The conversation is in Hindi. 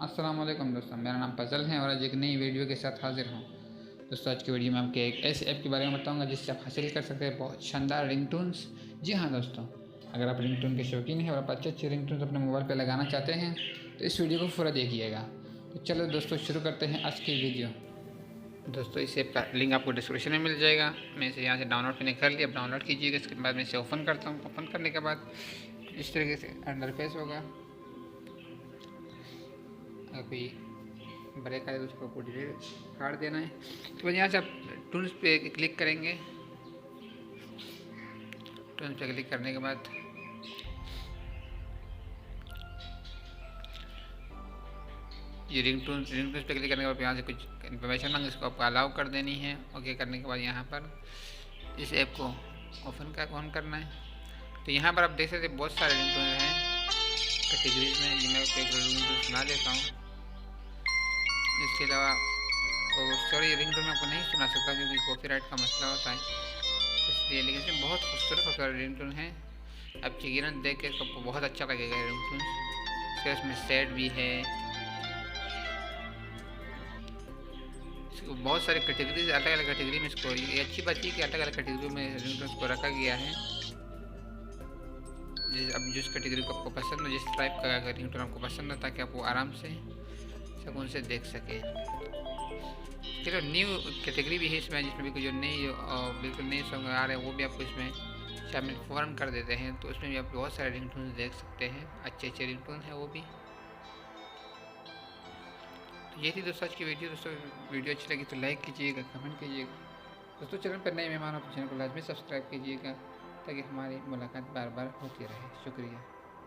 अस्सलाम वालेकुम दोस्तों, मेरा नाम फजल है और आज एक नई वीडियो के साथ हाजिर हूँ। दोस्तों, आज की वीडियो में आपके एक ऐसे ऐप के बारे में बताऊंगा जिससे आप हासिल कर सकते हैं बहुत शानदार रिंगटोन्स। जी हाँ दोस्तों, अगर आप रिंगटोन के शौकीन हैं और आप अच्छे अच्छे रिंगटोन्स अपने मोबाइल पर लगाना चाहते हैं तो इस वीडियो को पूरा देखिएगा। तो चलो दोस्तों, शुरू करते हैं आज की वीडियो। दोस्तों, इस ऐप का लिंक आपको डिस्क्रिप्शन में मिल जाएगा। मैं इसे यहाँ से डाउनलोड मैंने कर लिया। डाउनलोड कीजिएगा, इसके बाद मैं इसे ओपन करता हूँ। ओपन करने के बाद इस तरीके से इंटरफेस होगा। अगर कोई ब्रेक आए तो उसको आपको डिलीट काट देना है। तो बस यहाँ से आप टूल्स पे क्लिक करेंगे। टूल्स पे क्लिक करने के बाद ये रिंग टूल्स पे क्लिक करने के बाद यहाँ से कुछ इन्फॉर्मेशन मांगे, इसको आपको अलाउ कर देनी है। ओके करने के बाद यहाँ पर इस ऐप को ऑन करना है। तो यहाँ पर आप देख सकते हैं बहुत सारे रिंग टूल हैं कैटेगरीज में, जिनमें एक रिंग टूल सुना देता हूँ। इसके अलावा तो सॉरी, रिंग टूल में आपको नहीं सुना सकता क्योंकि कॉपीराइट का मसला होता है इसलिए, लेकिन इसमें बहुत खूबसूरत रिंग टूल हैं। आप चीज़ें ना देख के आपको बहुत अच्छा लगेगा रिंग टूल। इसके इसमें सेट भी है, बहुत सारी कैटेगरीज, अलग अलग कैटेगरी में इसको, ये अच्छी बात है कि अलग अलग कैटेगरी में रिंग टूल्स को रखा गया है। अब जिस कैटेगरी को आपको पसंद हो, जिस टाइप का रिंग टूल आपको पसंद हो, ताकि आप वो आराम से सुकून से देख सकें। चलो, न्यू कैटेगरी भी है इसमें, जिसमें भी कोई जो नई बिल्कुल नए सॉन्ग आ रहे हैं वो भी आपको इसमें शामिल फ़ौरन कर देते हैं। तो उसमें भी आप बहुत सारे रिंगटोन देख सकते हैं, अच्छे अच्छे रिंगटोन हैं वो भी। तो ये थी दोस्तों आज की वीडियो। दोस्तों, वीडियो अच्छी लगी तो लाइक कीजिएगा, कमेंट कीजिएगा। दोस्तों, चैनल पर नए मेहमान हो तो चैनल को लाजमी सब्सक्राइब कीजिएगा ताकि हमारी मुलाकात बार बार होती रहे। शुक्रिया।